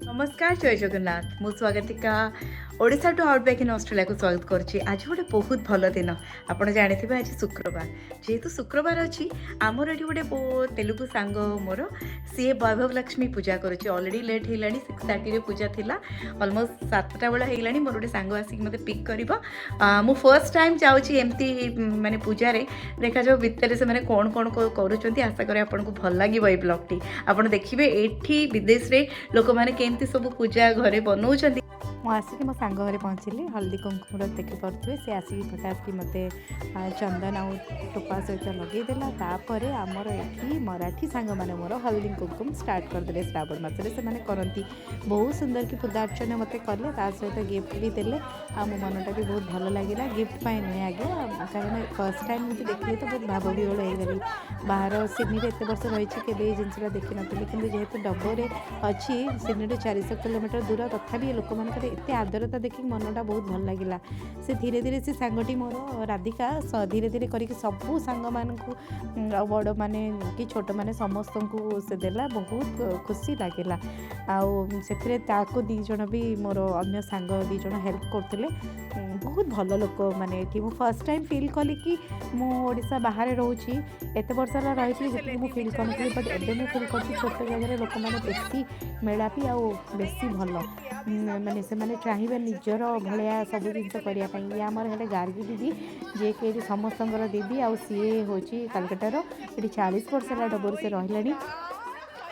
नमस्कार जय जगन्नाथ मु Swagatika Odisha to outback in Australia को स्वागत करुच्ची। आज गोटे बहुत भल दिन आपड़ जानी आज शुक्रवार जेहेतु शुक्रवार अच्छी आमर ये गोटे तेलुगु सांग मोर सी वैभव लक्ष्मी पूजा करुच्ची। अलरेडी लेट हो 6:30 पूजा थिला अलमोस्ट 7टा बेला हो मोर गोटे सांग आसिक मत पिक कर मु फर्स्ट टाइम जाऊँगी एमती माने पूजा रे देखा जाओ भितर से मैंने कौन कौन करुँच आशा करें आपको भल लगे ये ब्लॉगटी आपड़ देखिए ये विदेश में लोक मैंने केमती सब पूजा घरे बनाऊँ। आसिक मो सांग घरे पहुँचली हल्दी कुंकुम देखिपे सी आसिक फटाफट मत चंदन आउ टोपा सहित लगेदेला तापर आमर ये मराठी सांग मैंने मोर हल्दी कुंकुम स्टार्ट करदे श्रावण मसरे से करती बहुत सुंदर की पूजा अर्चना मत कले सहित गिफ्ट भी देले आ मो मनटा भी बहुत भल लगे गिफ्ट पाई नुहे आगे कारण फर्स्ट टाइम मुझे देखिए तो बहुत भाव विहल हो गली बाहर सिडनी एत वर्ष रही के जिनसा देखी नी कि जेहेतु डबरे अच्छी सिडनी 400 किलोमीटर दूर तथापि लोक मान एत आदरता देखिक मनटा बहुत भल लगे से धीरे धीरे से सांगटी मोर राधिका धीरे धीरे करके सबू सांग मान बड़ माने कि छोट माने समस्त को से देला बहुत खुशी लगे से दी जन भी मोर अन्य सांग दी जन हेल्प करते बहुत भल लोक माने मु फर्स्ट टाइम फील कली कि मुझा बाहर रोची एत वर्ष रही मुझे फील करी बट एवं मुझे फील कर छोट जगह लोक मैंने बेसी मेलापी आउ बेसी भल माने से माने चाहिए निजर भाया सब जिन करने आमर है गार्गी दीदी जी कि समस्त दीदी आ सी हूँ कलकटार ये 40 वर्ष है डबर से रही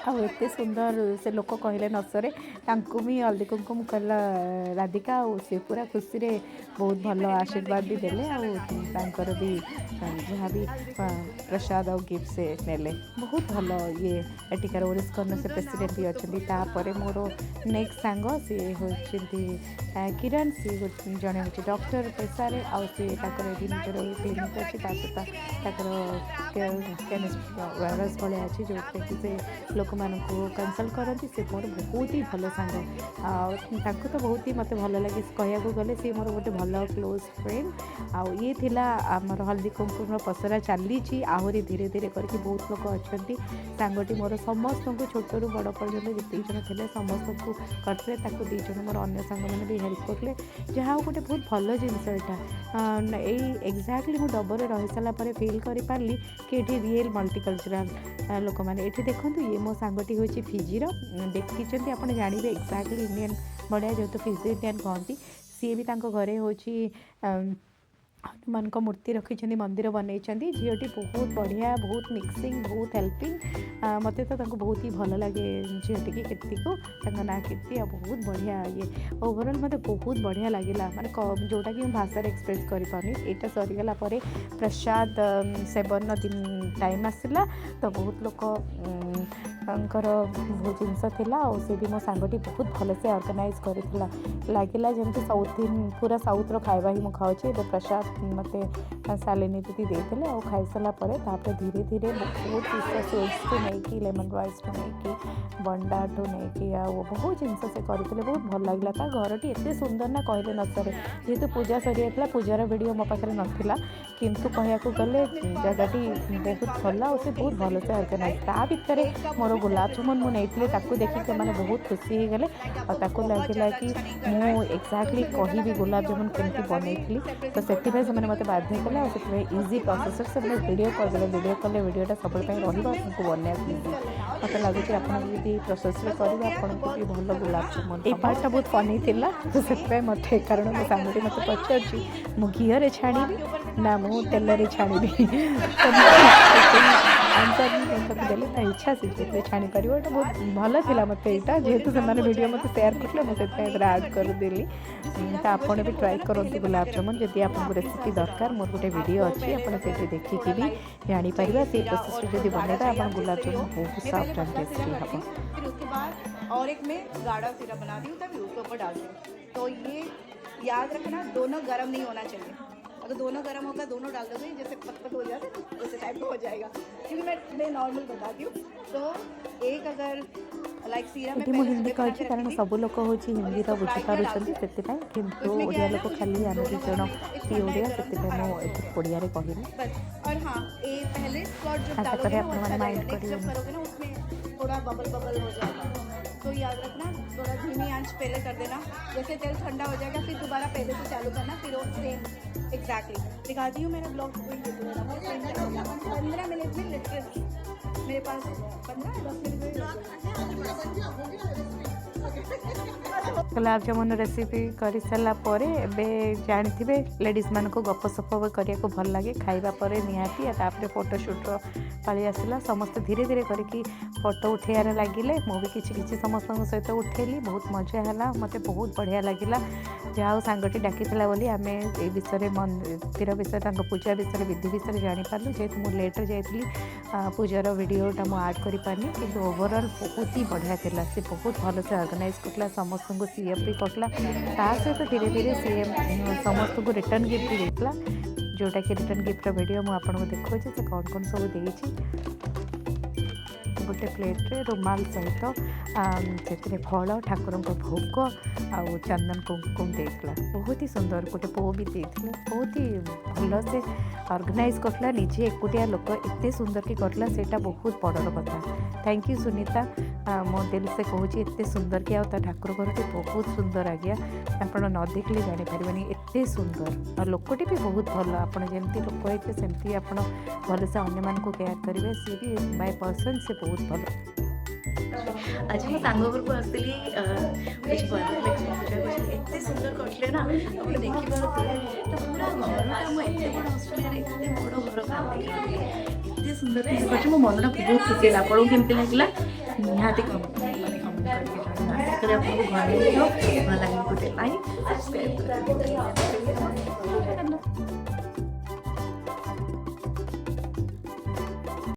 आते सुंदर से लोक कहले नसरे भी हल्दी कुंकुम कला राधिका सी पूरा खुशी रे बहुत भल आशीर्वाद भी देले आर भी जहाँ भी प्रसाद और गिफ्ट से नेले बहुत भल ये एटिकार ओरिस्कन से प्रेसिडेंट भी अच्छा मोर नेक्स्ट सांग सी होती किरण सी जड़े हूँ डॉक्टर पेशारे आसी निजर क्लिनिक अच्छी केमिस्ट भाया अच्छी जो से लोक मानू कंसल्ट करती से मोर बहुत ही भल सांग तो बहुत ही मत भल लगे कहू गले सी मोर गोटे भल क्लोज फ्रेंड आउ ये थिला आमर हल्दी कुंकुम पसरा चली आहरी धीरे धीरे करके बहुत लोग अच्छा सांगटी मोर समस्त को छोट रू बड़ पर्यटन जिते जन थे समस्त को करते दी जन मोर अन्य सांग मैंने भी हेल्प करते जहाँ गोटे बहुत भल जिनस यहाँ एक्जाक्टली मुझे डबर रही सारापर फिल कर पारि कि ये रियल मल्टीकल्चराल लोक मैंने ये देखो ये मो सांगटी हूँ फिजीर देखी आप जानवे एक्जाक्टली इंडियन बढ़िया जेहतु फिजी इंडियन कहती सी भी घरे हूँ हनुमान मूर्ति रखी मंदिर बनई झीटी बहुत बढ़िया बहुत मिक्सिंग बहुत हेल्पिंग मत तो बहुत ही भल लगे झीटी की कीर्ति को ना कीर्ति आ बहुत बढ़िया ये ओवरऑल मत बहुत बढ़िया लगे माने जोटा कि भाषा एक्सप्रेस करें यहाँ सरीगला प्रसाद सेवन दिन टाइम आसला तो बहुत लोक बहुत जिनस से भी मो सांगटी बहुत भल से ऑर्गेनाइज करथिला लागला जमती साउथ पूरा साउथर खाଇବା ही मुझे खाऊे प्रसाद मत शालिनी दीदी देते और खाई सारापर धीरे धीरे बहुत स्वीट्स टू नहीं लेमन राइस टू नहीं बंडा टू नहीं बहुत जिनस से करते बहुत भल लगे घरटी एत सुंदर ना कहले न सरे जेहेतु पूजा सरी जाता पूजार वीडियो मो पाखे नाला किंतु कहू गले जगह बहुत भल और बहुत भल से ऑर्गेनाइज ता भितर मोर गुलाब जामुन मुझे देखिए मैंने बहुत खुशी हो गले और लगे कि मुझे एक्जाक्टली कहि गुलाब जामुन केमती बनई तो से मत बाध्य कले और इजी प्रोसेसर से मैंने वीडियो करदे वीडियो कले वीडियोटा सब रही बनया मत लगुच आपड़ी प्रोसेस करेंगे आपको भी भल गुलाब जामुन ये पार्टा बहुत फनी था तो से मत कारण मो सांगटी मत पचार मु घीरे छाणी ना मु तेल छाणी आंसर देले ता इच्छा से छाणी पार ये बहुत भल था मत यहाँ जेहेतु से वीडियो मत सेयार करते मुझे आड करदेली तो आपड़ भी ट्राए करते गुलाब जामुन जदि आपको रेसिपी दरकार मोर गोटे वीडियो अच्छी आपड़ी देखिकी भी जापर से प्रोसेस जब बनता आप गुलाब जामुन बहुत सॉफ्ट एंड टेस्टी हम फिर उसके बाद और एक में गाढ़ा सिरप बना दी तभी उसके ऊपर डाल दूँ तो ये याद रखना दोनों गर्म नहीं होना चाहिए अगर दोनों गर्म होगा दोनों डाल दोगे जैसे पतपत हो जाते हैं उसी टाइप का हो जाएगा क्योंकि मैं नॉर्मल बताती हूँ तो एक अगर लाइक सीरम ये मुझे हिंदी कहूँ कारण सब लोग हूँ हिंदी तो बुझीपार कि ओडिया लोक खाली आम दी जन सी ओडिया से ओडिया कहली। और हाँ, ये पहले स्क्वाट जब आशा डालोगे करें ना वो आप अच्छा माइंड लगेगा। नेक्स्ट जब करेंगे। करोगे ना उसमें थोड़ा बबल बबल हो जाएगा, तो याद रखना थोड़ा धीमी आंच पहले कर देना। जैसे तेल ठंडा हो जाएगा फिर दोबारा पहले से चालू करना, फिर वो सेम एग्जैक्टली दिखाती हूँ। मेरा ब्लॉग 15 मिनट में लिटरली मेरे पास 15-10 मिनट गुलाब जामुन रेसिपी कर सारापर एवं जानते लेडीज मान को गपसप करने को भल लगे खाइबा पर निहाती तापर फोटोशूट्र पाली आसला समस्ते धीरे धीरे करके फोटो उठेबार लगिले मुझे किसी समस्त सहित उठेली बहुत मजा है मत बहुत बढ़िया लगिला जहाँ सांगटी डाकी बोली आम ये विषय मंदिर विषय पूजा विषय विधि विषय जापारू जेहतु मुझे लेट्रे जाइली पूजार वीडियोटा मुझे आड कर पार्नी कि ओवरऑल बहुत ही बढ़िया था सी बहुत भल से ऑर्गेनाइज करला समस्त को सीएफ भी करला सहित धीरे धीरे सीएम समस्त को रिटर्न गिफ्ट भी देता जोटा कि रिटर्न गिफ्ट वीडियो मुझे देखा से कौन कौन सब देती गोटे प्लेट्रे रुमाल सहित से फल ठाकुर भोग आउ चंदन कुमकुम देता बहुत ही सुंदर गोटे पो भी देते बहुत ही भल से ऑर्गेनाइज करला निजे एकुटिया लोक एत सुंदर कि करला सेटा बहुत बड़र कथा। थैंक यू सुनीता मो दिल से कहूँ एत सुंदर कि आता ठाकुर घर बहुत सुंदर आज्ञा आप न देखले जानीपर एत सुंदर और लोकटी भी बहुत भल आपड़ जमी लोक होते सेमती आप भल से अन्य मान केयर करेंगे सी भी बाय पर्सन से बहुत भल। आज मो सांग घर को आसली एत सुंदर करते ना आप देखिए तो पूरा घरटा मुझे बड़ ऑस्ट्रेलिया एत बड़ घर एत सुंदर कर मो मन बहुत खुशी है। आपको केमती लगे निहाती कमेंट करके आपको भल लगे गोटे लाइक सब्सक्राइब